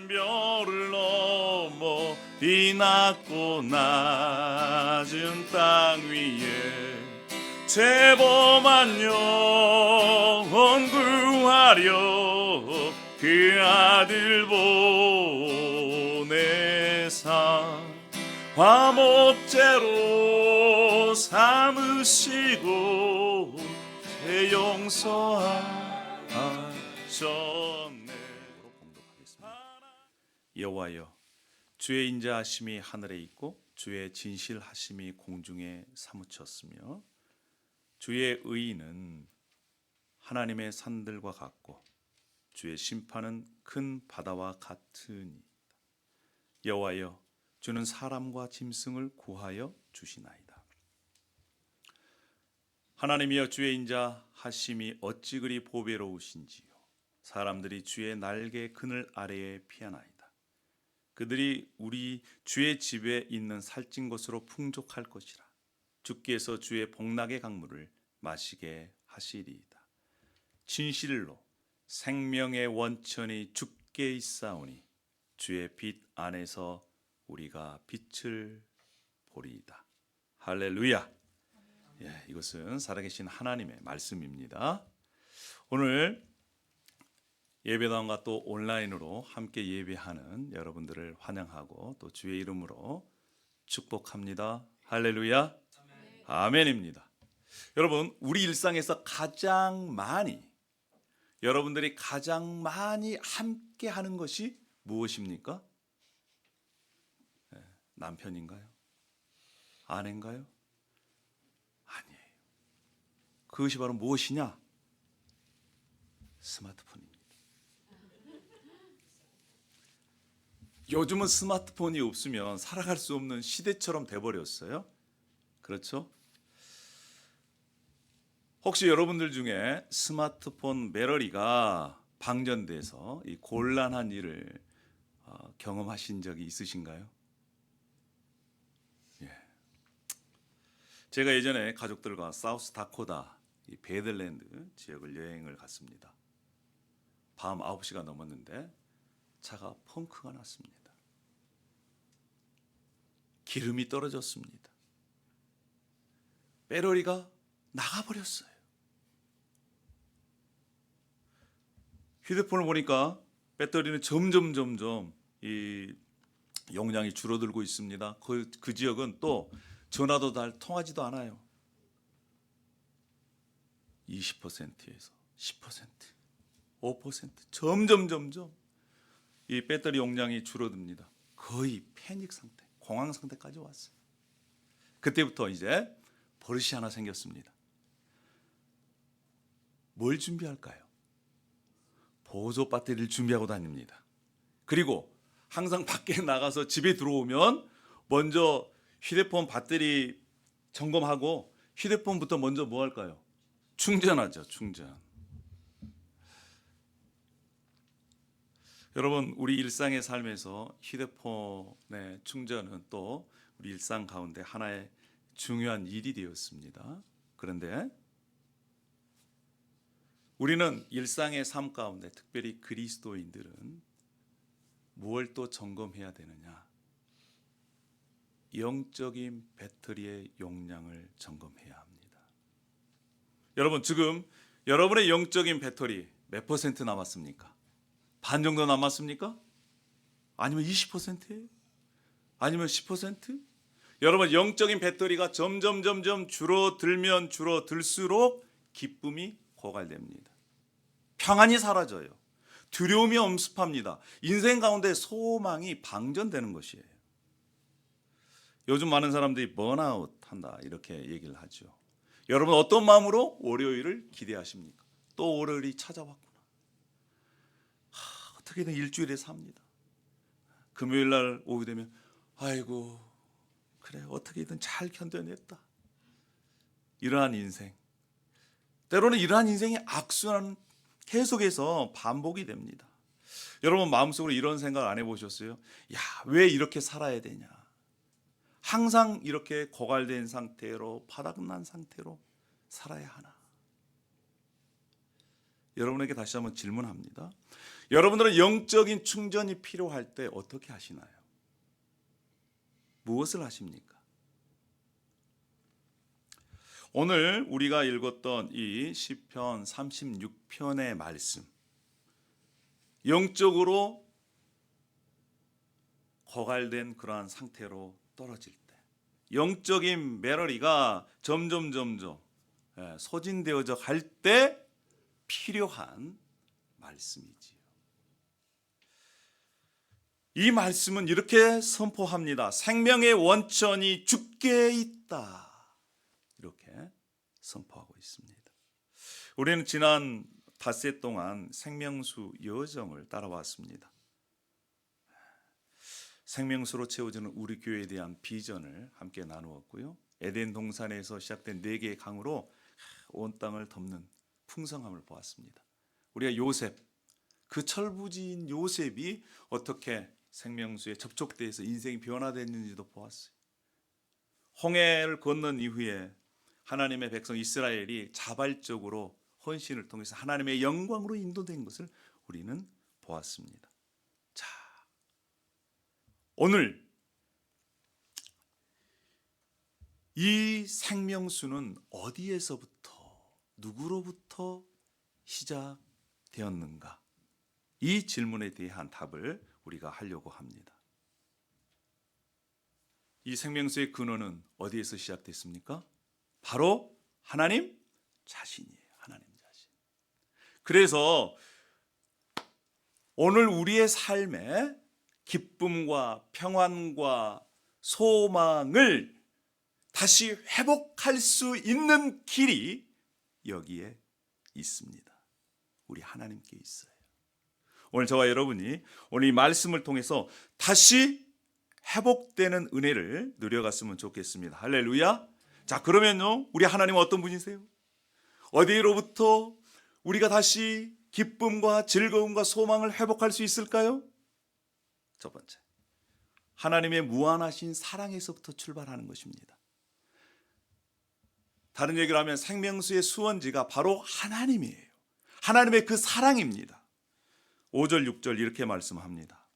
별을 넘어 이 낮고 낮은 땅 위에 죄범한 영혼 구하려 그 아들 보내사 화목제로 삼으시고 죄 용서하셨네. 여호와여, 주의 인자하심이 하늘에 있고 주의 진실하심이 공중에 사무쳤으며 주의 의의는 하나님의 산들과 같고 주의 심판은 큰 바다와 같으니. 여호와여, 주는 사람과 짐승을 구하여 주시나이다. 하나님이여, 주의 인자하심이 어찌 그리 보배로우신지요. 사람들이 주의 날개 그늘 아래에 피하나이다. 그들이 우리 주의 집에 있는 살찐 것으로 풍족할 것이라. 주께서 주의 복락의 강물을 마시게 하시리이다. 진실로 생명의 원천이 주께 있사오니 주의 빛 안에서 우리가 빛을 보리이다. 할렐루야. 이것은 살아계신 하나님의 말씀입니다. 오늘 예배당과 또 온라인으로 함께 예배하는 여러분들을 환영하고 또 주의 이름으로 축복합니다. 할렐루야. 아멘입니다. 여러분, 우리 일상에서 여러분들이 가장 많이 함께 하는 것이 무엇입니까? 남편인가요? 아내인가요? 아니에요. 그것이 바로 무엇이냐? 스마트폰입니다. 요즘은 스마트폰이 없으면 살아갈 수 없는 시대처럼 돼버렸어요. 그렇죠? 혹시 여러분들 중에 스마트폰 배터리가 방전돼서 이 곤란한 일을 경험하신 적이 있으신가요? 제가 예전에 가족들과 사우스 다코다 이 베들랜드 지역을 여행을 갔습니다. 밤 9시가 넘었는데 차가 펑크가 났습니다. 기름이 떨어졌습니다. 배터리가 나가버렸어요. 휴대폰을 보니까 배터리는 점점 이 용량이 줄어들고 있습니다. 그 지역은 또 전화도 잘 통하지도 않아요. 20%에서 10%, 5% 점점 이 배터리 용량이 줄어듭니다. 거의 패닉 상태, 공황 상태까지 왔어요. 그때부터 이제 버릇이 하나 생겼습니다. 뭘 준비할까요? 보조 배터리를 준비하고 다닙니다. 그리고 항상 밖에 나가서 집에 들어오면 먼저 휴대폰 배터리 점검하고 휴대폰부터 먼저 뭐 할까요? 충전하죠. 충전. 여러분, 우리 일상의 삶에서 휴대폰의 충전은 또 우리 일상 가운데 하나의 중요한 일이 되었습니다. 그런데 우리는 일상의 삶 가운데, 특별히 그리스도인들은 무엇을 또 점검해야 되느냐? 영적인 배터리의 용량을 점검해야 합니다. 여러분, 지금 여러분의 영적인 배터리 몇 퍼센트 남았습니까? 반 정도 남았습니까? 아니면 20%예요? 아니면 10%? 여러분, 영적인 배터리가 점점 줄어들면 줄어들수록 기쁨이 고갈됩니다. 평안이 사라져요. 두려움이 엄습합니다. 인생 가운데 소망이 방전되는 것이에요. 요즘 많은 사람들이 번아웃 한다 이렇게 얘기를 하죠. 여러분, 어떤 마음으로 월요일을 기대하십니까? 또 월요일이 찾아왔구나. 어떻게든 일주일에 삽니다. 금요일 날 오후 되면 아이고 그래 어떻게든 잘 견뎌냈다. 이러한 인생, 때로는 이러한 인생이 악순환 계속해서 반복이 됩니다. 여러분, 마음속으로 이런 생각 안 해보셨어요? 야, 왜 이렇게 살아야 되냐? 항상 이렇게 고갈된 상태로, 바닥난 상태로 살아야 하나? 여러분에게 다시 한번 질문합니다. 여러분들은 영적인 충전이 필요할 때 어떻게 하시나요? 무엇을 하십니까? 오늘 우리가 읽었던 이 시편 36편의 말씀, 영적으로 고갈된 그러한 상태로 떨어질 때, 영적인 메러리가 점점 소진되어져 갈 때 필요한 말씀이지요. 이 말씀은 이렇게 선포합니다. 생명의 원천이 주께 있다. 이렇게 선포하고 있습니다. 우리는 지난 닷새 동안 생명수 여정을 따라왔습니다. 생명수로 채워지는 우리 교회에 대한 비전을 함께 나누었고요. 에덴 동산에서 시작된 4개의 강으로 온 땅을 덮는 풍성함을 보았습니다. 우리가 요셉, 그 철부지인 요셉이 어떻게 생명수에 접촉돼서 인생이 변화됐는지도 보았어요. 홍해를 건넌 이후에 하나님의 백성 이스라엘이 자발적으로 헌신을 통해서 하나님의 영광으로 인도된 것을 우리는 보았습니다. 자, 오늘 이 생명수는 어디에서부터, 누구로부터 시작되었는가? 이 질문에 대한 답을 우리가 하려고 합니다. 이 생명수의 근원은 어디에서 시작됐습니까? 바로 하나님 자신이에요. 하나님 자신. 그래서 오늘 우리의 삶에 기쁨과 평안과 소망을 다시 회복할 수 있는 길이 여기에 있습니다. 우리 하나님께 있어요. 오늘 저와 여러분이 오늘 이 말씀을 통해서 다시 회복되는 은혜를 누려갔으면 좋겠습니다. 할렐루야. 자, 그러면요, 우리 하나님은 어떤 분이세요? 어디로부터 우리가 다시 기쁨과 즐거움과 소망을 회복할 수 있을까요? 첫 번째, 하나님의 무한하신 사랑에서부터 출발하는 것입니다. 다른 얘기를 하면 생명수의 수원지가 바로 하나님이에요. 하나님의 그 사랑입니다. 5절 6절 이렇게 말씀합니다.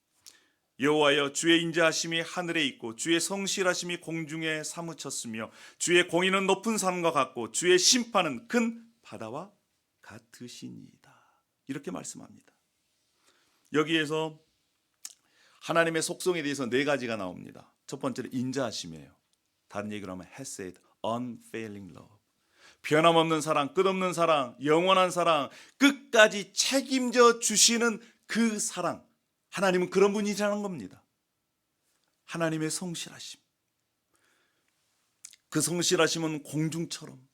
여호와여, 주의 인자하심이 하늘에 있고 주의 성실하심이 공중에 사무쳤으며 주의 공의는 높은 산과 같고 주의 심판은 큰 바다와 같으시니이다. 이렇게 말씀합니다. 여기에서 하나님의 속성에 대해서 4가지가 나옵니다. 첫 번째는 인자하심이에요. 다른 얘기로 하면 헤세드, unfailing love. 변함없는 사랑, 끝없는 사랑, 영원한 사랑, 끝까지 책임져 주시는 그 사랑. 하나님은 그런 분이라는 겁니다. 하나님의 성실하심. 그 성실하심은 공중처럼,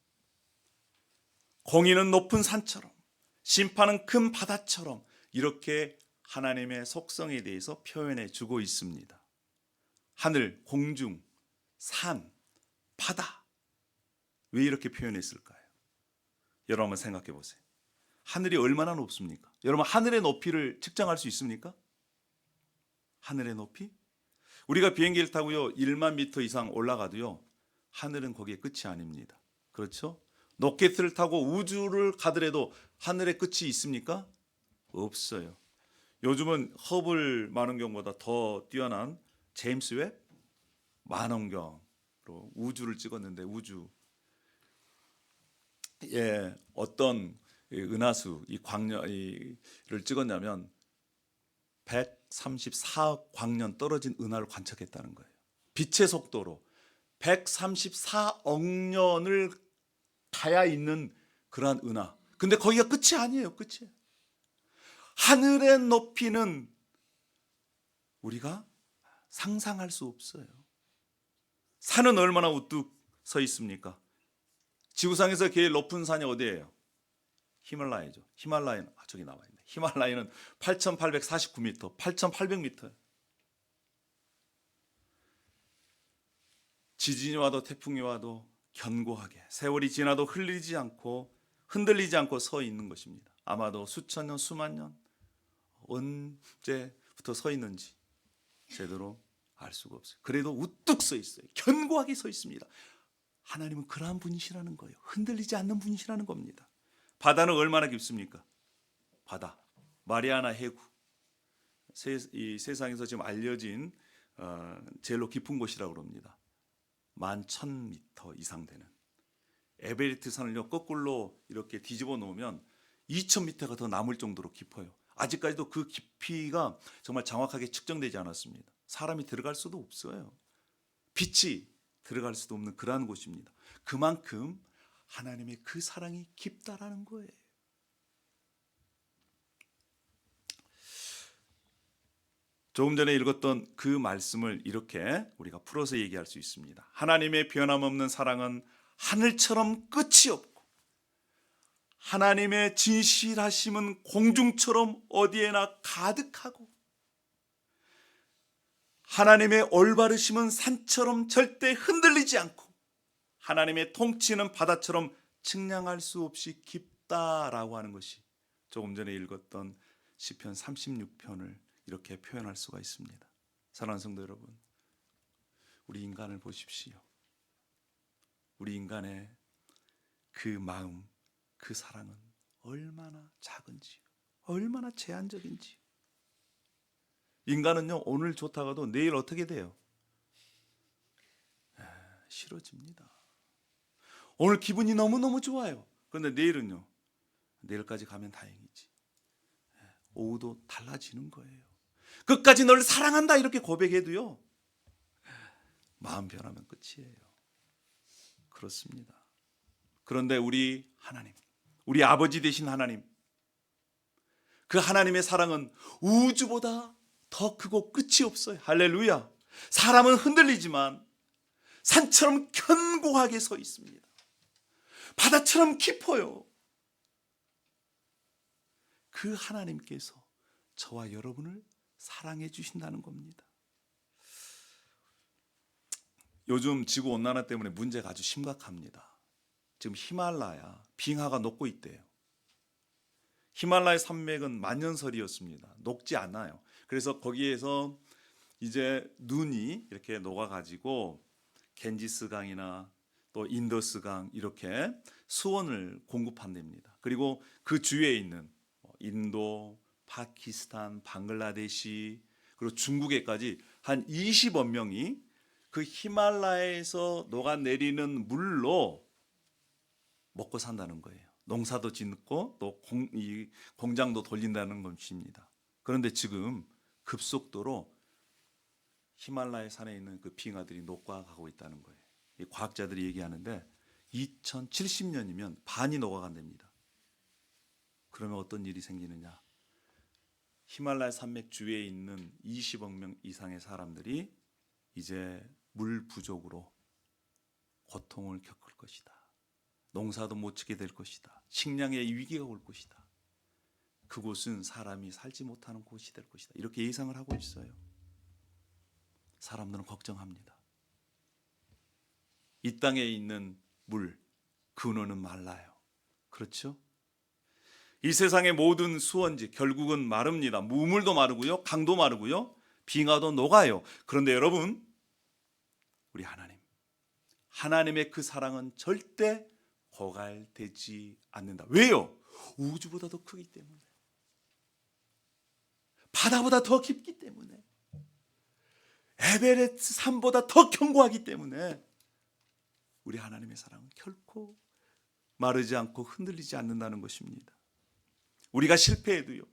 공의는 높은 산처럼, 심판은 큰 바다처럼 이렇게 하나님의 속성에 대해서 표현해 주고 있습니다. 하늘, 공중, 산, 바다. 왜 이렇게 표현했을까요? 여러분 한번 생각해 보세요. 하늘이 얼마나 높습니까? 여러분 하늘의 높이를 측정할 수 있습니까? 하늘의 높이? 우리가 비행기를 타고요 1만 미터 이상 올라가도요 하늘은 거기에 끝이 아닙니다. 그렇죠? 로켓을 타고 우주를 가더라도 하늘의 끝이 있습니까? 없어요. 요즘은 허블 만원경보다 더 뛰어난 제임스 웹 만원경으로 우주를 찍었는데 어떤 은하수 이 광년을 찍었냐면 134억 광년 떨어진 은하를 관측했다는 거예요. 빛의 속도로 134억 년을 가야 있는 그러한 은하. 근데 거기가 끝이 아니에요. 끝이에요. 하늘의 높이는 우리가 상상할 수 없어요. 산은 얼마나 우뚝 서 있습니까? 지구상에서 제일 높은 산이 어디예요? 히말라야죠. 히말라야는 저기 나와 있네. 히말라야는 8,849m, 8,800m. 지진이 와도 태풍이 와도 견고하게 세월이 지나도 흘리지 않고 흔들리지 않고 서 있는 것입니다. 아마도 수천 년, 수만 년 언제부터 서 있는지 제대로 알 수가 없어요. 그래도 우뚝 서 있어요. 견고하게 서 있습니다. 하나님은 그러한 분이시라는 거예요. 흔들리지 않는 분이시라는 겁니다. 바다는 얼마나 깊습니까? 바다, 마리아나 해구 이 세상에서 지금 알려진 제일로 깊은 곳이라고 그럽니다. 11,000m 이상 되는 에베레스트 산을요 거꾸로 이렇게 뒤집어 놓으면 2,000m가 더 남을 정도로 깊어요. 아직까지도 그 깊이가 정말 정확하게 측정되지 않았습니다. 사람이 들어갈 수도 없어요. 빛이 들어갈 수도 없는 그러한 곳입니다. 그만큼 하나님의 그 사랑이 깊다라는 거예요. 조금 전에 읽었던 그 말씀을 이렇게 우리가 풀어서 얘기할 수 있습니다. 하나님의 변함없는 사랑은 하늘처럼 끝이 없고 하나님의 진실하심은 공중처럼 어디에나 가득하고 하나님의 올바르심은 산처럼 절대 흔들리지 않고 하나님의 통치는 바다처럼 측량할 수 없이 깊다라고 하는 것이 조금 전에 읽었던 시편 36편을 이렇게 표현할 수가 있습니다. 사랑하는 성도 여러분, 우리 인간을 보십시오. 우리 인간의 그 마음, 그 사랑은 얼마나 작은지요, 얼마나 제한적인지요. 인간은요 오늘 좋다가도 내일 어떻게 돼요? 싫어집니다. 오늘 기분이 너무너무 좋아요. 그런데 내일은요, 내일까지 가면 다행이지. 오후도 달라지는 거예요. 끝까지 널 사랑한다 이렇게 고백해도요 마음 변하면 끝이에요. 그렇습니다. 그런데 우리 하나님, 우리 아버지 되신 하나님, 그 하나님의 사랑은 우주보다 더 크고 끝이 없어요. 할렐루야. 사람은 흔들리지만 산처럼 견고하게 서 있습니다. 바다처럼 깊어요. 그 하나님께서 저와 여러분을 사랑해 주신다는 겁니다. 요즘 지구온난화 때문에 문제가 아주 심각합니다. 지금 히말라야 빙하가 녹고 있대요. 히말라야 산맥은 만년설이었습니다. 녹지 않아요. 그래서 거기에서 이제 눈이 이렇게 녹아가지고 겐지스강이나 또 인더스강 이렇게 수원을 공급한답니다. 그리고 그 주위에 있는 인도, 파키스탄, 방글라데시 그리고 중국에까지 한 20억 명이 그 히말라야에서 녹아내리는 물로 먹고 산다는 거예요. 농사도 짓고 또 공장도 돌린다는 것입니다. 그런데 지금 급속도로 히말라야 산에 있는 그 빙하들이 녹아가고 있다는 거예요. 이 과학자들이 얘기하는데 2070년이면 반이 녹아간답니다. 그러면 어떤 일이 생기느냐? 히말라야 산맥 주위에 있는 20억 명 이상의 사람들이 이제 물 부족으로 고통을 겪을 것이다. 농사도 못 짓게 될 것이다. 식량의 위기가 올 것이다. 그곳은 사람이 살지 못하는 곳이 될 것이다. 이렇게 예상을 하고 있어요. 사람들은 걱정합니다. 이 땅에 있는 물, 근원은 말라요. 그렇죠? 이 세상의 모든 수원지 결국은 마릅니다. 우물도 마르고요, 강도 마르고요, 빙하도 녹아요. 그런데 여러분, 우리 하나님의 그 사랑은 절대 고갈되지 않는다. 왜요? 우주보다 더 크기 때문에, 바다보다 더 깊기 때문에, 에베레스트 산보다 더 견고하기 때문에 우리 하나님의 사랑은 결코 마르지 않고 흔들리지 않는다는 것입니다. 우리가 실패해도요,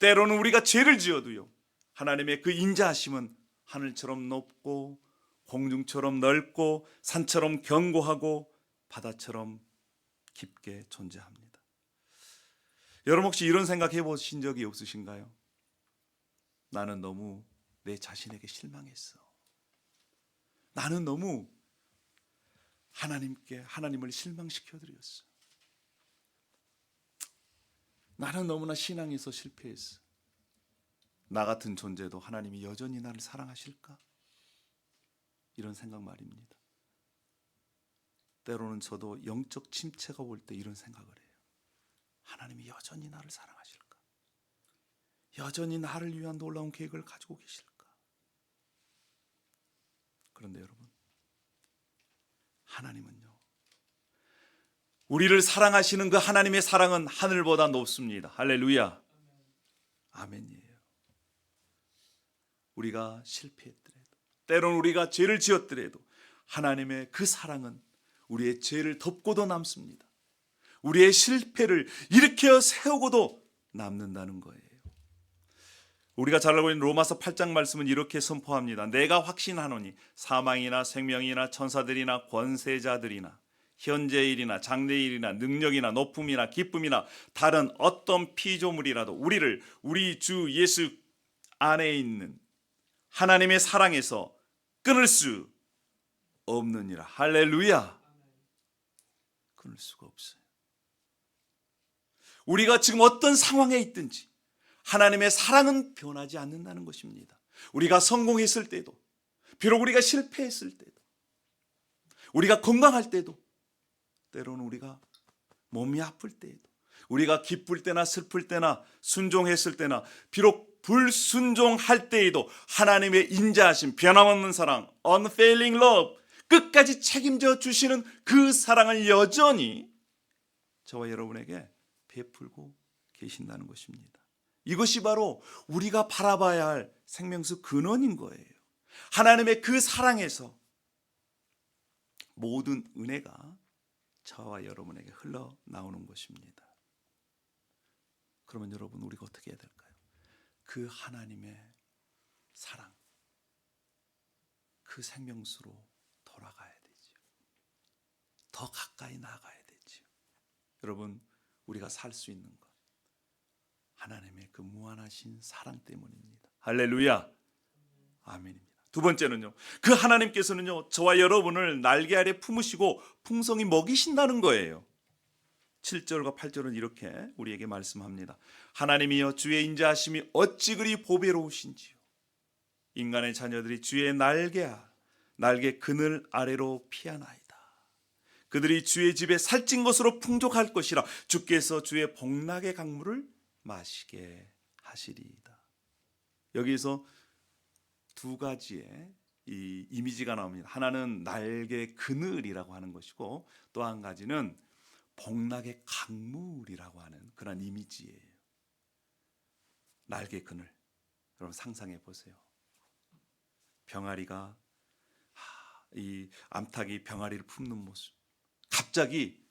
때로는 우리가 죄를 지어도요, 하나님의 그 인자하심은 하늘처럼 높고 공중처럼 넓고 산처럼 견고하고 바다처럼 깊게 존재합니다. 여러분 혹시 이런 생각 해보신 적이 없으신가요? 나는 너무 내 자신에게 실망했어. 나는 너무 하나님을 실망시켜드렸어. 나는 너무나 신앙에서 실패했어. 나 같은 존재도 하나님이 여전히 나를 사랑하실까? 이런 생각 말입니다. 때로는 저도 영적 침체가 올 때 이런 생각을 해요. 하나님이 여전히 나를 사랑하실까? 여전히 나를 위한 놀라운 계획을 가지고 계실까? 그런데 여러분, 하나님은요, 우리를 사랑하시는 그 하나님의 사랑은 하늘보다 높습니다. 할렐루야. 아멘이에요. 우리가 실패했더라도, 때로는 우리가 죄를 지었더라도 하나님의 그 사랑은 우리의 죄를 덮고도 남습니다. 우리의 실패를 일으켜 세우고도 남는다는 거예요. 우리가 잘 알고 있는 로마서 8장 말씀은 이렇게 선포합니다. 내가 확신하노니 사망이나 생명이나 천사들이나 권세자들이나 현재일이나 장래일이나 능력이나 높음이나 기쁨이나 다른 어떤 피조물이라도 우리를 우리 주 예수 안에 있는 하나님의 사랑에서 끊을 수 없느니라. 할렐루야. 끊을 수가 없어요. 우리가 지금 어떤 상황에 있든지 하나님의 사랑은 변하지 않는다는 것입니다. 우리가 성공했을 때도, 비록 우리가 실패했을 때도, 우리가 건강할 때도, 때로는 우리가 몸이 아플 때에도, 우리가 기쁠 때나 슬플 때나 순종했을 때나 비록 불순종할 때에도 하나님의 인자하심, 변함없는 사랑, unfailing love, 끝까지 책임져 주시는 그 사랑을 여전히 저와 여러분에게 베풀고 계신다는 것입니다. 이것이 바로 우리가 바라봐야 할 생명수 근원인 거예요. 하나님의 그 사랑에서 모든 은혜가 저와 여러분에게 흘러나오는 것입니다. 그러면 여러분, 우리가 어떻게 해야 될까요? 그 하나님의 사랑, 그 생명수로 돌아가야 되죠. 더 가까이 나아가야 되죠. 여러분, 우리가 살 수 있는 것, 하나님의 그 무한하신 사랑 때문입니다. 할렐루야. 아멘입니다. 두 번째는요, 그 하나님께서는요 저와 여러분을 날개 아래 품으시고 풍성히 먹이신다는 거예요. 7절과 8절은 이렇게 우리에게 말씀합니다. 하나님이여 주의 인자하심이 어찌 그리 보배로우신지요. 인간의 자녀들이 주의 날개 그늘 아래로 피하나이다. 그들이 주의 집에 살찐 것으로 풍족할 것이라. 주께서 주의 복락의 강물을 마시게 하시리이다. 여기서 두 가지의 이 이미지가 나옵니다. 하나는 날개 그늘이라고 하는 것이고, 또 한 가지는 복락의 강물이라고 하는 그런 이미지예요. 날개 그늘, 여러분 상상해 보세요. 병아리가 이 암탉이 병아리를 품는 모습, 갑자기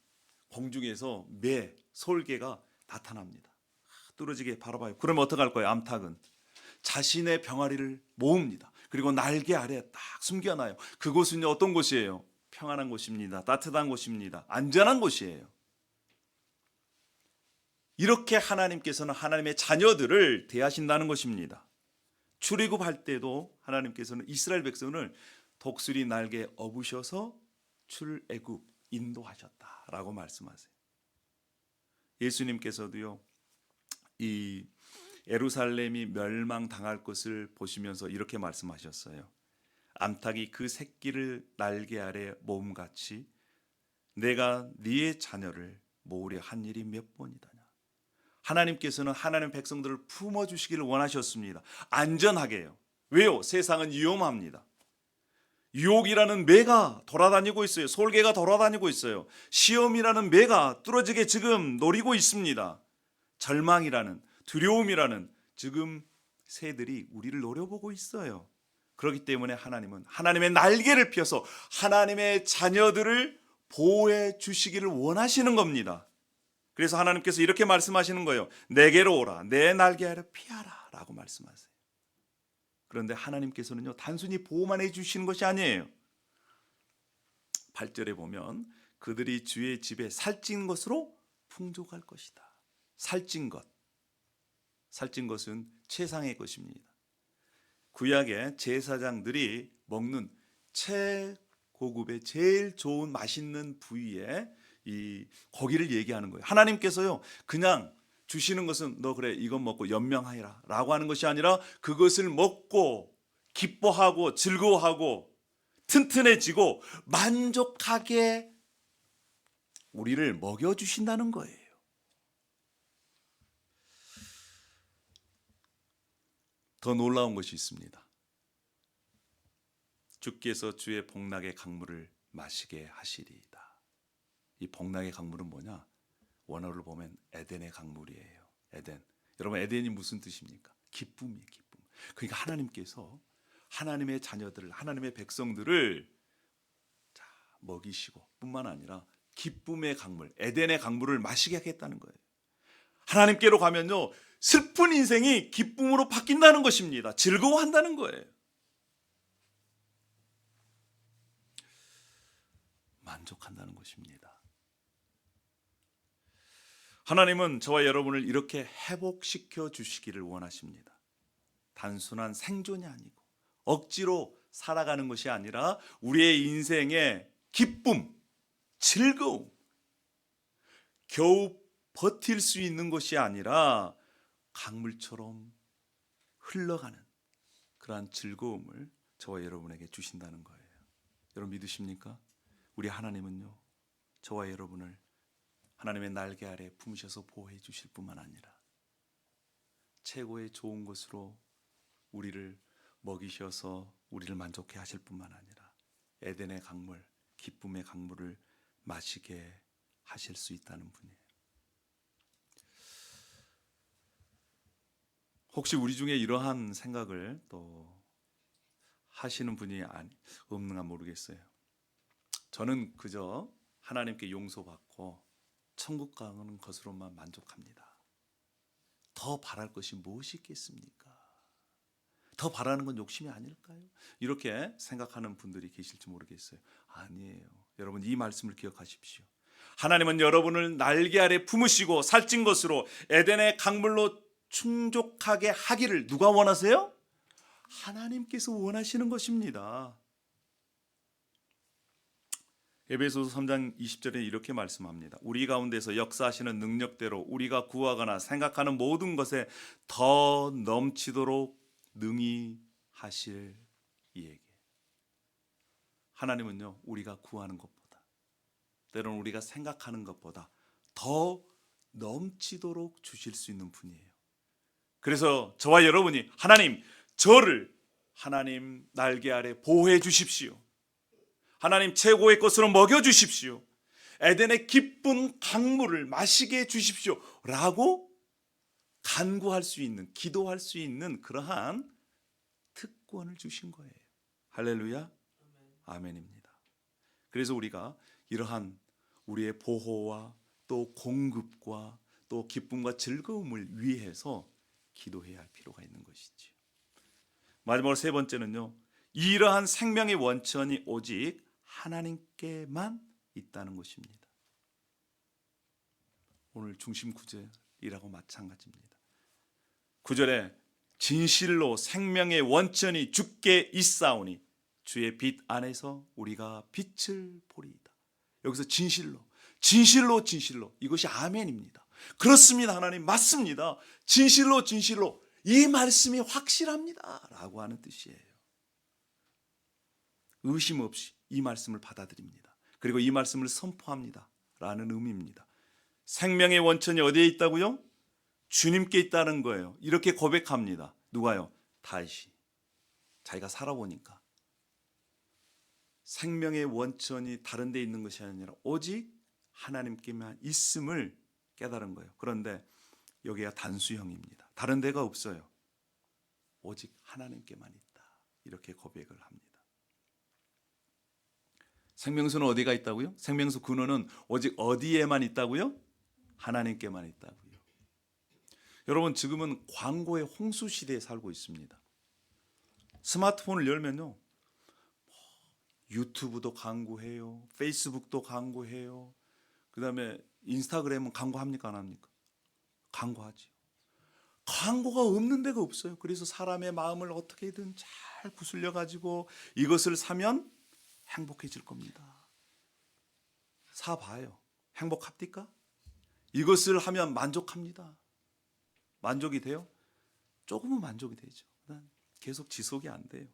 공중에서 매, 솔개가 나타납니다. 뚫어지게 바라봐요. 그러면 어떡할 거예요? 암탉은 자신의 병아리를 모읍니다. 그리고 날개 아래에 딱 숨겨놔요. 그곳은 어떤 곳이에요? 평안한 곳입니다. 따뜻한 곳입니다. 안전한 곳이에요. 이렇게 하나님께서는 하나님의 자녀들을 대하신다는 것입니다. 출애굽할 때도 하나님께서는 이스라엘 백성을 독수리 날개에 업으셔서 출애굽 인도하셨다라고 말씀하세요. 예수님께서도요, 이 예루살렘이 멸망당할 것을 보시면서 이렇게 말씀하셨어요. 암탉이 그 새끼를 날개 아래 모음같이 내가 네의 자녀를 모으려 한 일이 몇 번이다냐. 하나님께서는 하나님 백성들을 품어주시기를 원하셨습니다. 안전하게요. 왜요? 세상은 위험합니다. 유혹이라는 매가 돌아다니고 있어요. 솔개가 돌아다니고 있어요. 시험이라는 매가 뚫어지게 지금 노리고 있습니다. 절망이라는, 두려움이라는 지금 새들이 우리를 노려보고 있어요. 그렇기 때문에 하나님은 하나님의 날개를 펴서 하나님의 자녀들을 보호해 주시기를 원하시는 겁니다. 그래서 하나님께서 이렇게 말씀하시는 거예요. 내게로 오라, 내 날개 아래 피하라 라고 말씀하세요. 그런데 하나님께서는요, 단순히 보호만 해주시는 것이 아니에요. 8절에 보면 그들이 주의 집에 살찐 것으로 풍족할 것이다. 살찐 것, 살찐 것은 최상의 것입니다. 구약의 제사장들이 먹는 최고급의 제일 좋은 맛있는 부위에 이 고기를 얘기하는 거예요. 하나님께서요, 그냥 주시는 것은 너 그래 이것 먹고 연명하리라 라고 하는 것이 아니라 그것을 먹고 기뻐하고 즐거워하고 튼튼해지고 만족하게 우리를 먹여주신다는 거예요. 더 놀라운 것이 있습니다. 주께서 주의 복락의 강물을 마시게 하시리이다. 이 복락의 강물은 뭐냐? 원어를 보면 에덴의 강물이에요. 에덴. 여러분, 에덴이 무슨 뜻입니까? 기쁨이에요. 기쁨. 그러니까 하나님께서 하나님의 자녀들을, 하나님의 백성들을 먹이시고 뿐만 아니라 기쁨의 강물, 에덴의 강물을 마시게 하겠다는 거예요. 하나님께로 가면요, 슬픈 인생이 기쁨으로 바뀐다는 것입니다. 즐거워한다는 거예요. 만족한다는 것입니다. 하나님은 저와 여러분을 이렇게 회복시켜 주시기를 원하십니다. 단순한 생존이 아니고 억지로 살아가는 것이 아니라 우리의 인생의 기쁨, 즐거움, 겨우 버틸 수 있는 것이 아니라 강물처럼 흘러가는 그러한 즐거움을 저와 여러분에게 주신다는 거예요. 여러분 믿으십니까? 우리 하나님은요, 저와 여러분을 하나님의 날개 아래 품으셔서 보호해 주실 뿐만 아니라 최고의 좋은 것으로 우리를 먹이셔서 우리를 만족해 하실 뿐만 아니라 에덴의 강물, 기쁨의 강물을 마시게 하실 수 있다는 분이에요. 혹시 우리 중에 이러한 생각을 또 하시는 분이 없는가 모르겠어요. 저는 그저 하나님께 용서받고 천국 가는 것으로만 만족합니다. 더 바랄 것이 무엇이 있겠습니까? 더 바라는 건 욕심이 아닐까요? 이렇게 생각하는 분들이 계실지 모르겠어요. 아니에요. 여러분 이 말씀을 기억하십시오. 하나님은 여러분을 날개 아래 품으시고 살찐 것으로 에덴의 강물로 충족하게 하기를 누가 원하세요? 하나님께서 원하시는 것입니다. 에베소서 3장 20절에 이렇게 말씀합니다. 우리 가운데서 역사하시는 능력대로 우리가 구하거나 생각하는 모든 것에 더 넘치도록 능히 하실 이에게. 하나님은요, 우리가 구하는 것보다, 때로는 우리가 생각하는 것보다 더 넘치도록 주실 수 있는 분이에요. 그래서 저와 여러분이 하나님, 저를 하나님 날개 아래 보호해 주십시오. 하나님 최고의 것으로 먹여 주십시오. 에덴의 기쁜 강물을 마시게 해 주십시오. 라고 간구할 수 있는, 기도할 수 있는 그러한 특권을 주신 거예요. 할렐루야. 아멘입니다. 그래서 우리가 이러한 우리의 보호와 또 공급과 또 기쁨과 즐거움을 위해서 기도해야 할 필요가 있는 것이지요. 마지막으로 세 번째는요, 이러한 생명의 원천이 오직 하나님께만 있다는 것입니다. 오늘 중심 구절이라고 마찬가지입니다. 9절에 진실로 생명의 원천이 주께 있사오니 주의 빛 안에서 우리가 빛을 보리이다. 여기서 진실로, 진실로, 진실로, 이것이 아멘입니다. 그렇습니다. 하나님 맞습니다. 진실로, 진실로 이 말씀이 확실합니다 라고 하는 뜻이에요. 의심 없이 이 말씀을 받아들입니다. 그리고 이 말씀을 선포합니다 라는 의미입니다. 생명의 원천이 어디에 있다고요? 주님께 있다는 거예요. 이렇게 고백합니다. 누가요? 다윗이. 자기가 살아보니까 생명의 원천이 다른 데 있는 것이 아니라 오직 하나님께만 있음을 깨달은 거예요. 그런데 여기가 단수형입니다. 다른 데가 없어요. 오직 하나님께만 있다. 이렇게 고백을 합니다. 생명수는 어디가 있다고요? 생명수 근원은 오직 어디에만 있다고요? 하나님께만 있다고요. 여러분 지금은 광고의 홍수 시대에 살고 있습니다. 스마트폰을 열면요, 유튜브도 광고해요, 페이스북도 광고해요, 그 다음에 인스타그램은 광고합니까 안 합니까? 광고하죠. 광고가 없는 데가 없어요. 그래서 사람의 마음을 어떻게든 잘 구슬려 가지고 이것을 사면 행복해질 겁니다. 사봐요. 행복합니까? 이것을 하면 만족합니다. 만족이 돼요? 조금은 만족이 되죠. 계속 지속이 안 돼요.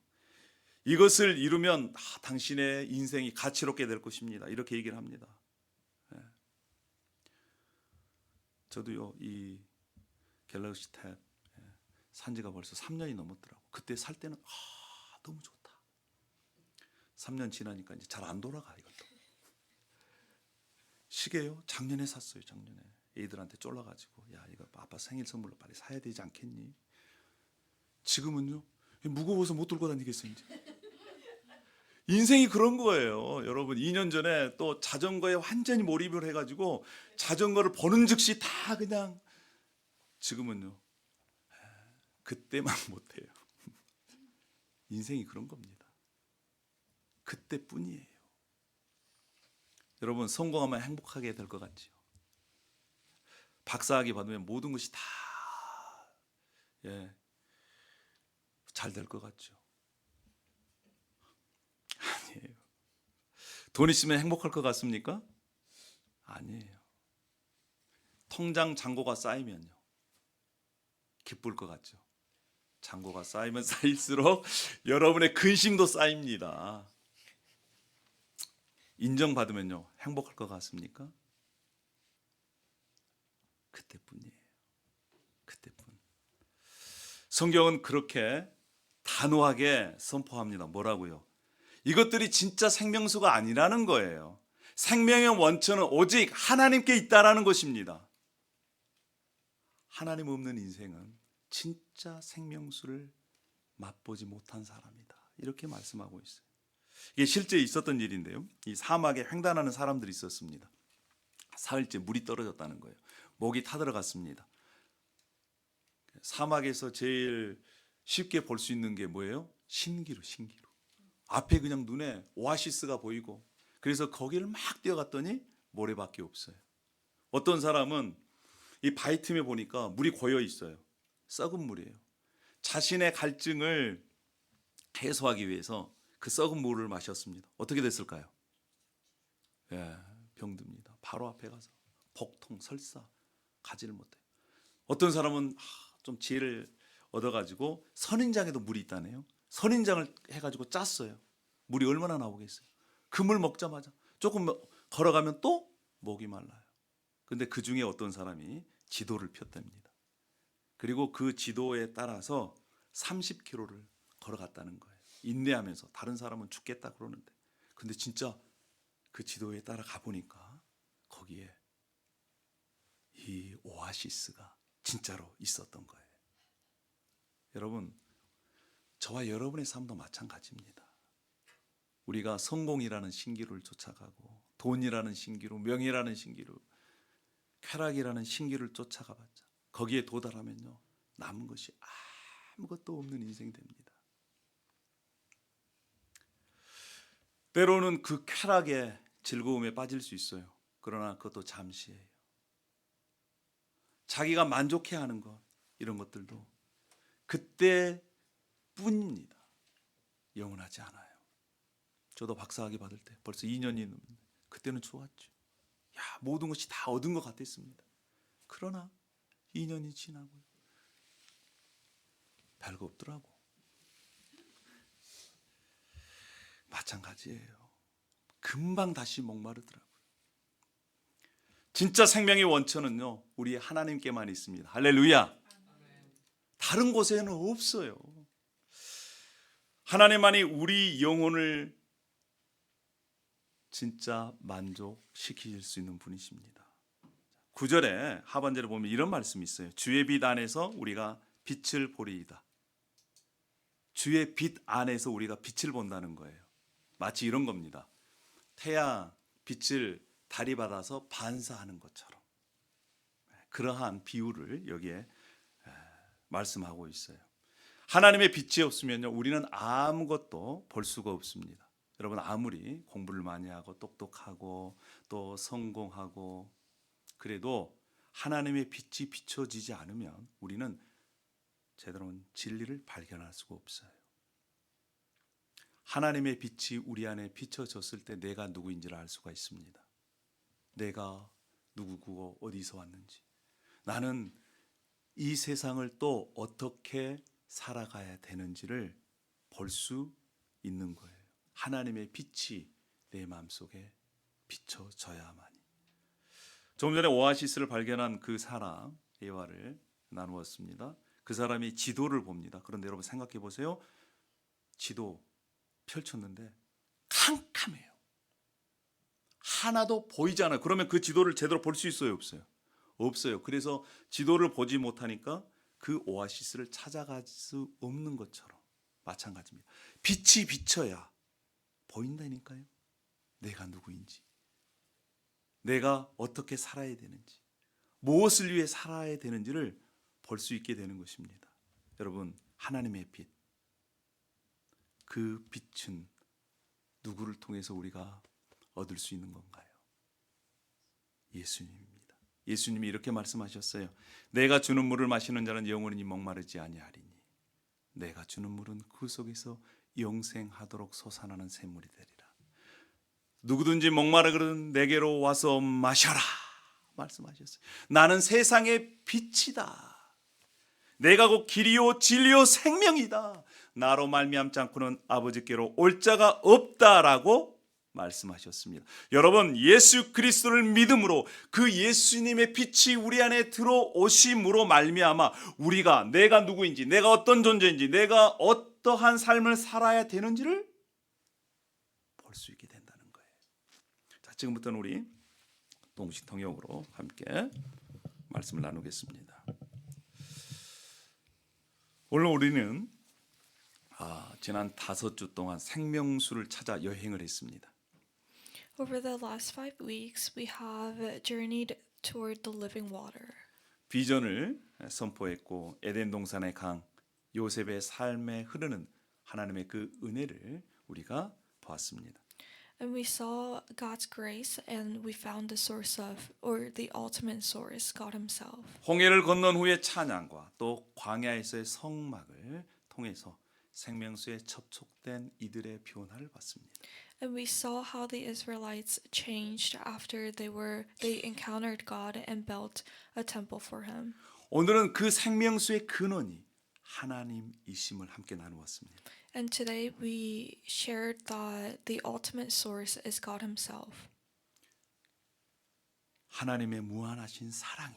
이것을 이루면 당신의 인생이 가치롭게 될 것입니다. 이렇게 얘기를 합니다. 네. 저도요 이 갤럭시 탭 산지가 벌써 3년이 넘었더라고. 그때 살 때는 너무 좋다. 3년 지나니까 이제 잘 안 돌아가. 이것도 시계요 작년에 샀어요. 작년에 애들한테 쫄라가지고 야 이거 아빠 생일 선물로 빨리 사야 되지 않겠니? 지금은요, 무거워서 못 들고 다니겠어요. 이제. 인생이 그런 거예요. 여러분, 2년 전에 또 자전거에 완전히 몰입을 해가지고 자전거를 보는 즉시 다 그냥, 지금은요, 그때만 못해요. 인생이 그런 겁니다. 그때뿐이에요. 여러분, 성공하면 행복하게 될 것 같지요. 박사학위 받으면 모든 것이 다 잘 될 것 같죠. 아니에요. 돈 있으면 행복할 것 같습니까? 아니에요. 통장 잔고가 쌓이면요, 기쁠 것 같죠. 잔고가 쌓이면 쌓일수록 여러분의 근심도 쌓입니다. 인정받으면요, 행복할 것 같습니까? 그때뿐이에요. 그때뿐. 성경은 그렇게 단호하게 선포합니다. 뭐라고요? 이것들이 진짜 생명수가 아니라는 거예요. 생명의 원천은 오직 하나님께 있다라는 것입니다. 하나님 없는 인생은 진짜 생명수를 맛보지 못한 사람이다. 이렇게 말씀하고 있어요. 이게 실제 있었던 일인데요. 이 사막에 횡단하는 사람들이 있었습니다. 사흘째 물이 떨어졌다는 거예요. 목이 타들어갔습니다. 사막에서 제일 쉽게 볼 수 있는 게 뭐예요? 신기루, 신기루. 앞에 그냥 눈에 오아시스가 보이고, 그래서 거기를 막 뛰어갔더니 모래밖에 없어요. 어떤 사람은 이 바위 틈에 보니까 물이 고여 있어요. 썩은 물이에요. 자신의 갈증을 해소하기 위해서 그 썩은 물을 마셨습니다. 어떻게 됐을까요? 병듭니다. 바로 앞에 가서 복통, 설사, 가지를 못해요. 어떤 사람은 좀 지혜를 얻어가지고 선인장에도 물이 있다네요. 선인장을 해가지고 짰어요. 물이 얼마나 나오겠어요. 그 물 먹자마자 조금 걸어가면 또 목이 말라요. 근데 그 중에 어떤 사람이 지도를 폈답니다. 그리고 그 지도에 따라서 30km를 걸어갔다는 거예요. 인내하면서. 다른 사람은 죽겠다 그러는데, 근데 진짜 그 지도에 따라 가보니까 거기에 이 오아시스가 진짜로 있었던 거예요. 여러분, 저와 여러분의 삶도 마찬가지입니다. 우리가 성공이라는 신기루를 쫓아가고, 돈이라는 신기루, 명예라는 신기루, 쾌락이라는 신기루를 쫓아가봤자 거기에 도달하면요, 남은 것이 아무것도 없는 인생이 됩니다. 때로는 그 쾌락의 즐거움에 빠질 수 있어요. 그러나 그것도 잠시예요. 자기가 만족해하는 것, 이런 것들도 그때뿐입니다. 영원하지 않아요. 저도 박사학위 받을 때 벌써 2년이 넘는데 그때는 좋았죠. 모든 것이 다 얻은 것 같았습니다. 그러나 2년이 지나고요, 별거 없더라고. 마찬가지예요. 금방 다시 목마르더라고요. 진짜 생명의 원천은요, 우리 하나님께만 있습니다. 할렐루야. 다른 곳에는 없어요. 하나님만이 우리 영혼을 진짜 만족시킬 수 있는 분이십니다. 9절에 하반절에 보면 이런 말씀이 있어요. 주의 빛 안에서 우리가 빛을 보리이다. 주의 빛 안에서 우리가 빛을 본다는 거예요. 마치 이런 겁니다. 태양 빛을 달이 받아서 반사하는 것처럼, 그러한 비유를 여기에 말씀하고 있어요. 하나님의 빛이 없으면요, 우리는 아무것도 볼 수가 없습니다. 여러분, 아무리 공부를 많이 하고 똑똑하고 또 성공하고 그래도 하나님의 빛이 비춰지지 않으면 우리는 제대로 진리를 발견할 수가 없어요. 하나님의 빛이 우리 안에 비춰졌을 때 내가 누구인지를 알 수가 있습니다. 내가 누구고 어디서 왔는지, 나는 이 세상을 또 어떻게 살아가야 되는지를 볼 수 있는 거예요. 하나님의 빛이 내 마음속에 비춰져야만이. 조금 전에 오아시스를 발견한 그 사람 대화를 나누었습니다. 그 사람이 지도를 봅니다. 그런데 여러분 생각해 보세요. 지도 펼쳤는데 캄캄해요. 하나도 보이지 않아요. 그러면 그 지도를 제대로 볼 수 있어요, 없어요? 없어요. 그래서 지도를 보지 못하니까 그 오아시스를 찾아갈 수 없는 것처럼 마찬가지입니다. 빛이 비쳐야 보인다니까요. 내가 누구인지, 내가 어떻게 살아야 되는지, 무엇을 위해 살아야 되는지를 볼 수 있게 되는 것입니다. 여러분, 하나님의 빛, 그 빛은 누구를 통해서 우리가 얻을 수 있는 건가요? 예수님입니다. 예수님이 이렇게 말씀하셨어요. 내가 주는 물을 마시는 자는 영원히 목마르지 아니하리니 내가 주는 물은 그 속에서 영생하도록 솟아나는 샘물이 되리라. 누구든지 목마르거든 내게로 와서 마셔라 말씀하셨어요. 나는 세상의 빛이다. 내가 곧 길이요 진리요 생명이다. 나로 말미암지 않고는 아버지께로 올 자가 없다라고 말씀하셨습니다. 여러분, 예수 그리스도를 믿음으로 그 예수님의 빛이 우리 안에 들어오심으로 말미암아 우리가 내가 누구인지, 내가 어떤 존재인지, 내가 어떠한 삶을 살아야 되는지를 볼 수 있게 된다는 거예요. 자, 지금부터는 우리 동시통역으로 함께 말씀을 나누겠습니다. 오늘 우리는 지난 5주 동안 생명수를 찾아 여행을 했습니다. Over the last 5 weeks, we have journeyed toward the living water. 비전을 선포했고 에덴 동산의 강, 요셉의 삶에 흐르는 하나님의 그 은혜를 우리가 보았습니다. And we saw God's grace and we found the source of, or the ultimate source, God Himself. 홍해를 건넌 후의 찬양과 또 광야에서의 성막을 통해서 생명수에 접촉된 이들의 변화를 봤습니다. And we saw how the Israelites changed after they encountered God and built a temple for Him. 오늘은 그 생명수의 근원이 하나님이심을 함께 나누었습니다. And today we shared that the ultimate source is God Himself. 하나님의 무한하신 사랑이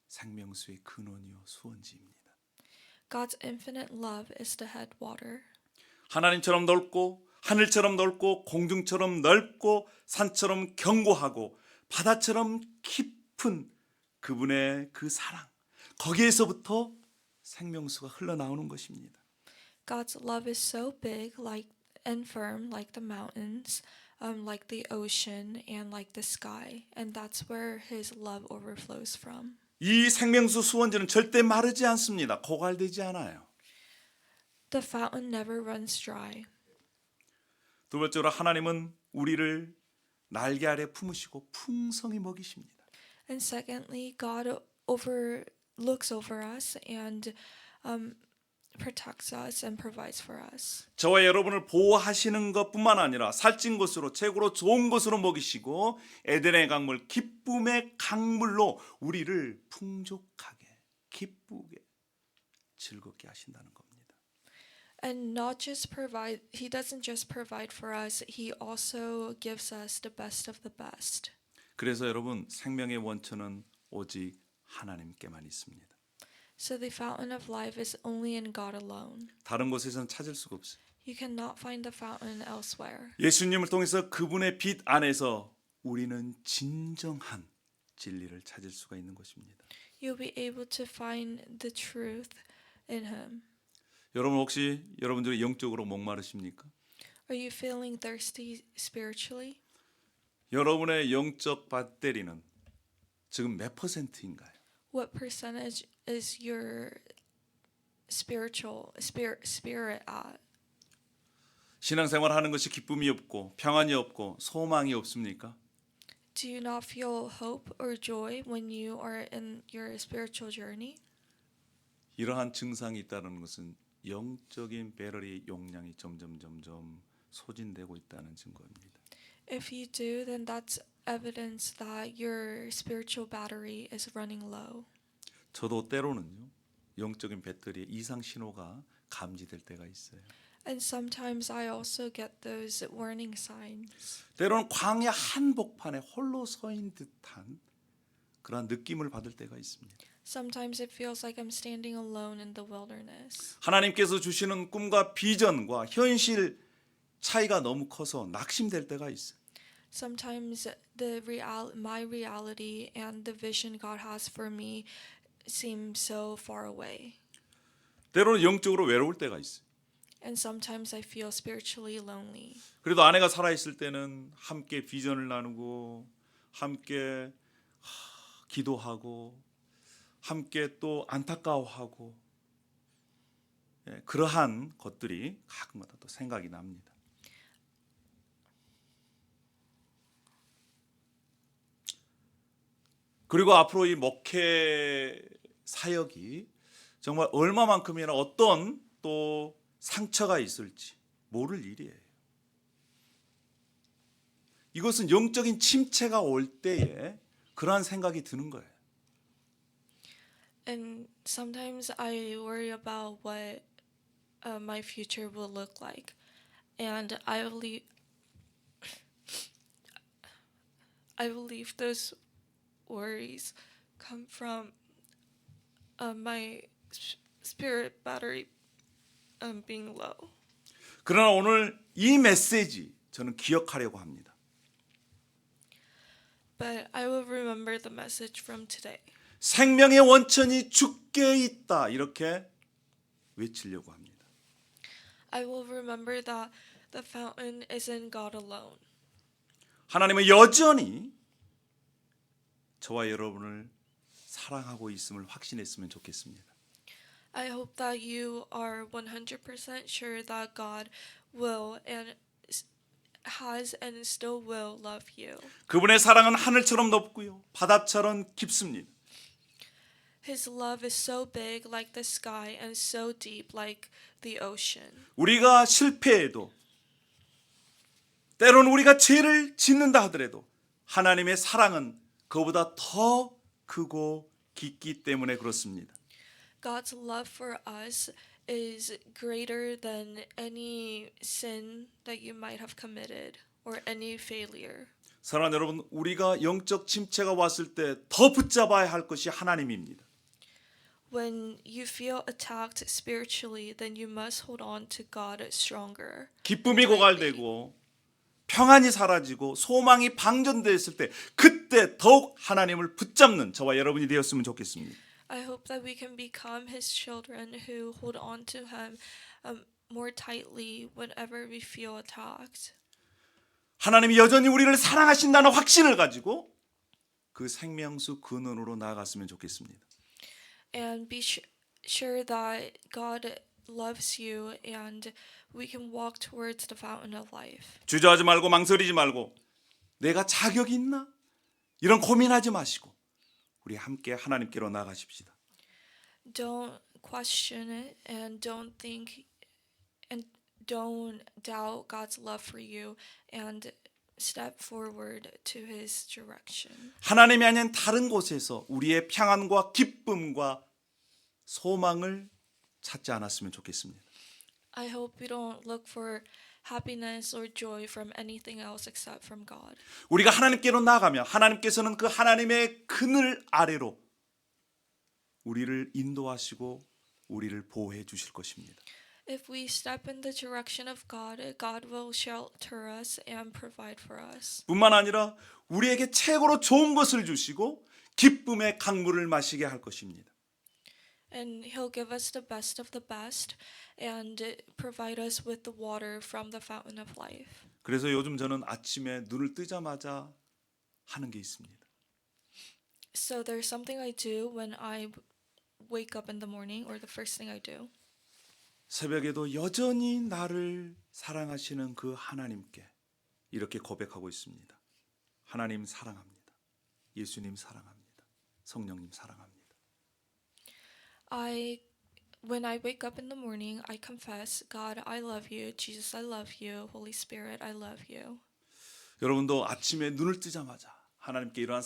생명수의 근원이요 수원지입니다. God's infinite love is the headwater. 하나님처럼 넓고 하늘처럼 넓고 공중처럼 넓고 산처럼 견고하고 바다처럼 깊은 그분의 그 사랑, 거기에서부터 생명수가 흘러나오는 것입니다. God's love is so big, and firm, like the mountains, like the ocean, and like the sky, and that's where His love overflows from. 이 생명수 수원지는 절대 마르지 않습니다. 고갈되지 않아요. The fountain never runs dry. 두 번째로 하나님은 우리를 날개 아래 품으시고 풍성히 먹이십니다. And secondly, God looks over us and protects us and provides for us. 저와 여러분을 보호하시는 것뿐만 아니라 살찐 것으로 최고로 좋은 것으로 먹이시고 에덴의 강물 기쁨의 강물로 우리를 풍족하게 기쁘게 즐겁게 하신다는 겁니다. And He doesn't just provide for us, He also gives us the best of the best. 그래서 여러분, 생명의 원천은 오직 하나님께만 있습니다. So the fountain of life is only in God alone. 다른 곳에서는 찾을 수가 없어요. You cannot find the fountain elsewhere. 예수님을 통해서 그분의 빛 안에서 우리는 진정한 진리를 찾을 수가 있는 것입니다. You'll be able to find the truth in Him. 여러분 혹시 여러분들이 영적으로 목마르십니까? Are you feeling thirsty spiritually? 여러분의 영적 배터리는 지금 몇 %인가요? What percentage is your spirit at? 신앙생활 하는 것이 기쁨이 없고 평안이 없고 소망이 없습니까? Do you not feel hope or joy when you are in your spiritual journey? 이러한 증상이 있다는 것은 영적인 배터리 용량이 점점 소진되고 있다는 증거입니다. If you do, then that's evidence that your spiritual battery is running low. 저도 때로는요, 영적인 배터리에 이상 신호가 감지될 때가 있어요. And sometimes I also get those warning signs. 때로는 광야 한복판에 홀로 서인 듯한 그런 느낌을 받을 때가 있습니다. Sometimes it feels like I'm standing alone in the wilderness. 하나님께서 주시는 꿈과 비전과 현실 차이가 너무 커서 낙심될 때가 있어요. Sometimes my reality and the vision God has for me seem so far away. 때로는 영적으로 외로울 때가 있어요. And sometimes I feel spiritually lonely. 그래도 아내가 살아있을 때는 함께 비전을 나누고 함께 기도하고 함께 또 안타까워하고 그러한 것들이 가끔마다 또 생각이 납니다. 그리고 앞으로 이 목회 사역이 정말 얼마만큼이나 어떤 또 상처가 있을지 모를 일이에요. 이것은 영적인 침체가 올 때에 그러한 생각이 드는 거예요. And sometimes I worry about what my future will look like. And I believe those worries come from my spirit battery being low. 그러나 오늘 이 메시지 저는 기억하려고 합니다. But I will remember the message from today. 생명의 원천이 주께 있다 이렇게 외치려고 합니다. I will remember that the fountain is in God alone. 하나님은 여전히 저와 여러분을 사랑하고 있음을 확신했으면 좋겠습니다. I hope that you are 100% sure that God will and has and still will love you. 그분의 사랑은 하늘처럼 높고요, 바다처럼 깊습니다. His love is so big like the sky and so deep like the ocean. 우리가 실패해도 때로는 우리가 죄를 짓는다 하더라도 하나님의 사랑은 그보다 더 크고 깊기 때문에 그렇습니다. God's love for us is greater than any sin that you might have committed or any failure. 사랑하는 여러분, 우리가 영적 침체가 왔을 때 더 붙잡아야 할 것이 하나님입니다. When you feel attacked spiritually, then you must hold on to God stronger. 기쁨이 고갈되고 평안이 사라지고 소망이 방전됐을 때 그때 더욱 하나님을 붙잡는 저와 여러분이 되었으면 좋겠습니다. I hope that we can become His children who hold on to Him more tightly whenever we feel attacked. 하나님이 여전히 우리를 사랑하신다는 확신을 가지고 그 생명수 근원으로 나아갔으면 좋겠습니다. And be sure that God loves you and we can walk towards the fountain of life. 주저하지 말고 망설이지 말고 내가 자격이 있나? 이런 고민하지 마시고 우리 함께 하나님께로 나아가십시다. Don't question it and don't think and don't doubt God's love for you and step forward to His direction. 하나님이 아닌 다른 곳에서 우리의 평안과 기쁨과 소망을 찾지 않았으면 좋겠습니다. I hope we don't look for happiness or joy from anything else except from God. 우리가 하나님께로 나아가면 하나님께서는 그 하나님의 그늘 아래로 우리를 인도하시고 우리를 보호해 주실 것입니다. If we step in the direction of God, God will shelter us and provide for us. 뿐만 아니라 우리에게 최고로 좋은 것을 주시고 기쁨의 강물을 마시게 할 것입니다. And He'll give us the best of the best and provide us with the water from the fountain of life. 그래서 요즘 저는 아침에 눈을 뜨자마자 하는 게 있습니다. So there's something I do when I wake up in the morning, or the first thing I do. 새벽에도 여전히 나를 사랑하시는 그 하나님께 이렇게 고백하고 있습니다. 하나님 사랑합니다. 예수님 사랑합니다. 성령님 사랑합니다. When I wake up in the morning, I confess, God, I love you. Jesus, I love you. Holy Spirit, I love you. 여러분도 아침에 눈을 뜨자마자 하나님께 이러한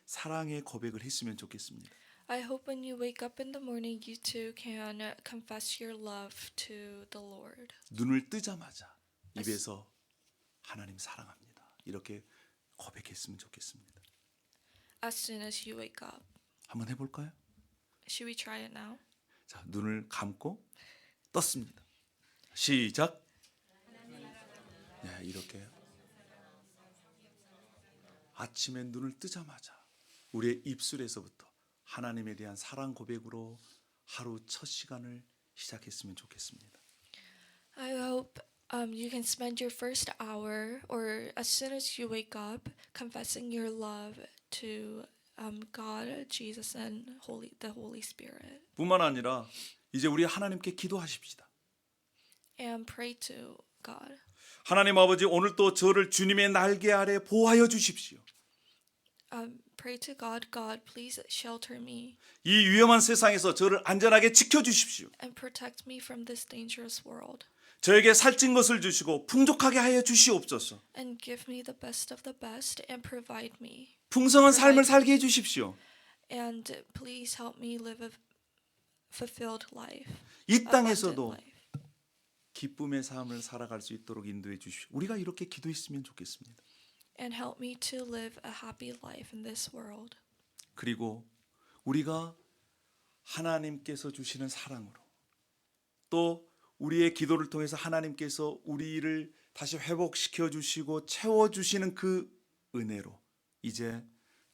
사랑의 고백을 했으면 좋겠습니다. I hope when you wake up in the morning, you too can confess your love to the Lord. 눈을 뜨자마자 입에서 하나님 사랑합니다. 이렇게 고백했으면 좋겠습니다. As soon as you wake up. 한번 해볼까요? Should we try it now? 자, 눈을 감고 떴습니다. 시작. 네, 이렇게 아침에 눈을 뜨자마자 우리의 입술에서부터 하나님에 대한 사랑 고백으로 하루 첫 시간을 시작했으면 좋겠습니다. I hope you can spend your first hour or as soon as you wake up confessing your love to God, Jesus, and the Holy Spirit. 뿐만 아니라 이제 우리 하나님께 기도하십시다. And pray to God. 하나님 아버지, 오늘 또 저를 주님의 날개 아래 보호하여 주십시오. Pray to God, God, please shelter me 이 위험한 세상에서 저를 안전하게 지켜주십시오. and protect me from this dangerous world. 저에게 살찐 것을 주시고 풍족하게 하여 주시옵소서. And give me the best of the best and provide me. 풍성한 삶을 살게 해주십시오. And please help me live a fulfilled life. 이 abundant 땅에서도 life. 기쁨의 삶을 살아갈 수 있도록 인도해 주십시오. 우리가 이렇게 기도했으면 좋겠습니다. And help me to live a happy life in this world. 그리고 우리가 하나님께서 주시는 사랑으로 또 우리의 기도를 통해서 하나님께서 우리를 다시 회복시켜 주시고 채워 주시는 그 은혜로 이제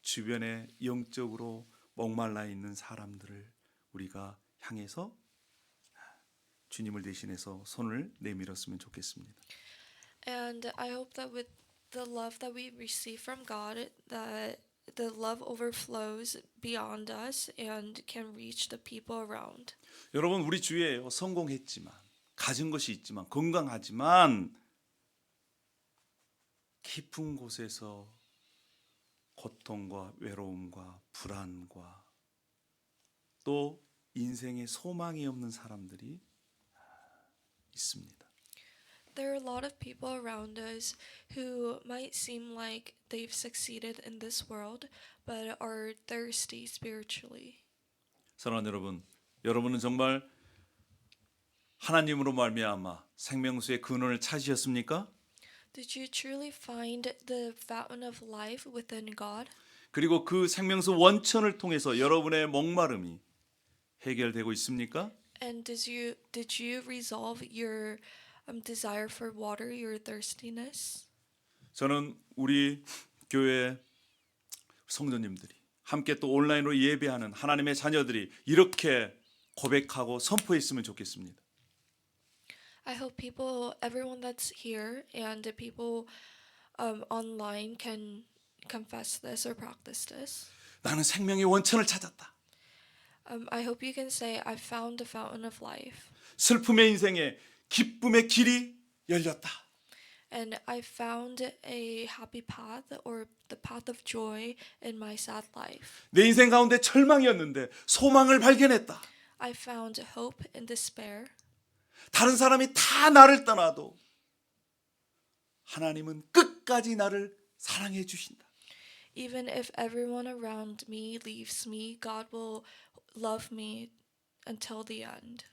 주변에 영적으로 목말라 있는 사람들을 우리가 향해서 주님을 대신해서 손을 내밀었으면 좋겠습니다. And I hope that with the love that we receive from God, that the love overflows beyond us and can reach the people around. 여러분, 우리 주위에 성공했지만 가진 것이 있지만 건강하지만 깊은 곳에서 고통과 외로움과 불안과 또 인생에 소망이 없는 사람들이 있습니다. There are a lot of people around us who might seem like they've succeeded in this world but are thirsty spiritually. 사랑하는 여러분, 여러분은 정말 하나님으로 말미암아 생명수의 근원을 찾으셨습니까? Did you truly find the fountain of life within God? 그리고 그 생명수 원천을 통해서 여러분의 목마름이 해결되고 있습니까? And did you resolve your desire for water, your thirstiness? 저는 우리 교회 성도님들이 함께 또 온라인으로 예배하는 하나님의 자녀들이 이렇게 고백하고 선포했으면 좋겠습니다. I hope everyone that's here and the people online can confess this or practice this. 나는 생명의 원천을 찾았다. I hope you can say, I found the fountain of life. 슬픔의 인생에 기쁨의 길이 열렸다. And I found a happy path or the path of joy in my sad life. 내 인생 가운데 절망이었는데 소망을 발견했다. I found hope in despair. 다른 사람이 다 나를 떠나도 하나님은 끝까지 나를 사랑해 주신다. Even if everyone around me leaves me, God will love me until the end.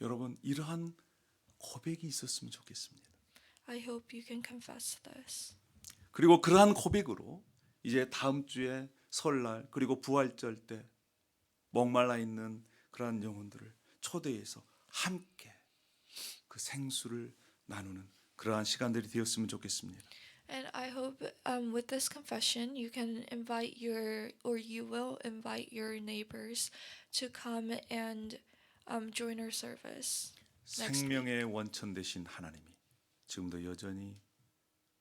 여러분, 이러한 고백이 있었으면 좋겠습니다. I hope you can confess this. 그리고 그러한 고백으로 이제 다음 주에 설날 그리고 부활절 때 목말라 있는 그러한 영혼들을 초대해서 함께 그 생수를 나누는 그러한 시간들이 되었으면 좋겠습니다. And I hope with this confession you can you will invite your neighbors to come and join our service. 생명의 원천 되신 하나님이 지금도 여전히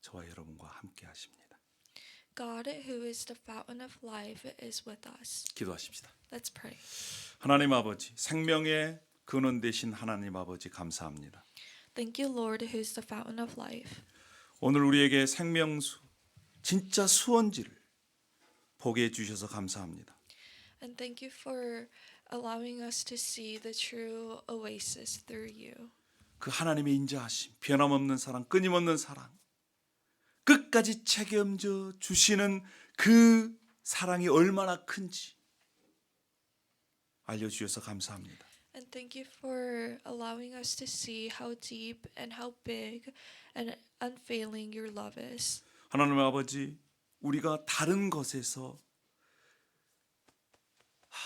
저와 여러분과 함께 하십니다. God, who is the fountain of life, is with us. 기도하십시다. Let's pray. 하나님 아버지, 생명의 근원 되신 하나님 아버지 감사합니다. Thank you, Lord, who is the fountain of life. 오늘 우리에게 생명수, 진짜 수원지를 보게 해주셔서 감사합니다. And thank you for allowing us to see the true oasis through you. 그 하나님의 인자하심, 변함없는 사랑, 끊임없는 사랑, 끝까지 책임져 주시는 그 사랑이 얼마나 큰지 알려주셔서 감사합니다. And thank you for allowing us to see how deep and how big and unfailing your love is. 하나님 아버지, 우리가 다른 것에서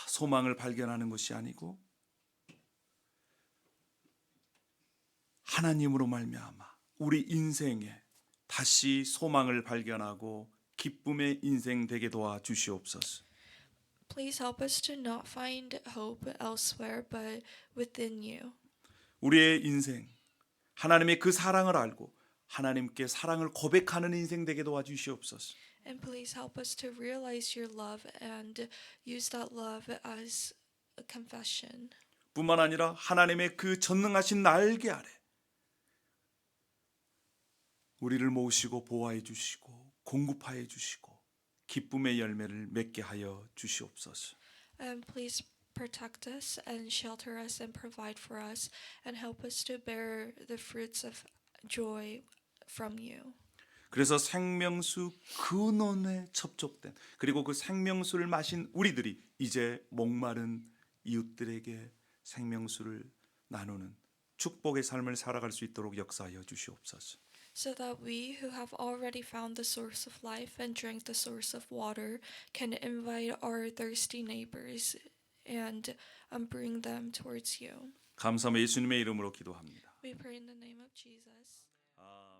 소망을 발견하는 것이 아니고 하나님으로 말미암아 우리 인생에 다시 소망을 발견하고 기쁨의 인생 되게 도와 주시옵소서. Please help us to not find hope elsewhere but within you. 우리의 인생, 하나님의 그 사랑을 알고 하나님께 사랑을 고백하는 인생 되게 도와주시옵소서. And please help us to realize your love and use that love as a confession. 뿐만 아니라 하나님의 그 전능하신 날개 아래 우리를 모으시고 보호해 주시고 공급하여 주시고 기쁨의 열매를 맺게 하여 주시옵소서. And please protect us and shelter us and provide for us and help us to bear the fruits of joy from you. 그래서 생명수 근원에 접촉된 그리고 그 생명수를 마신 우리들이 이제 목마른 이웃들에게 생명수를 나누는 축복의 삶을 살아갈 수 있도록 역사하여 주시옵소서. So that we who have already found the source of life and drank the source of water can invite our thirsty neighbors and bring them towards you. 감사함 예수님의 이름으로 기도합니다. We pray in the name of Jesus. 아.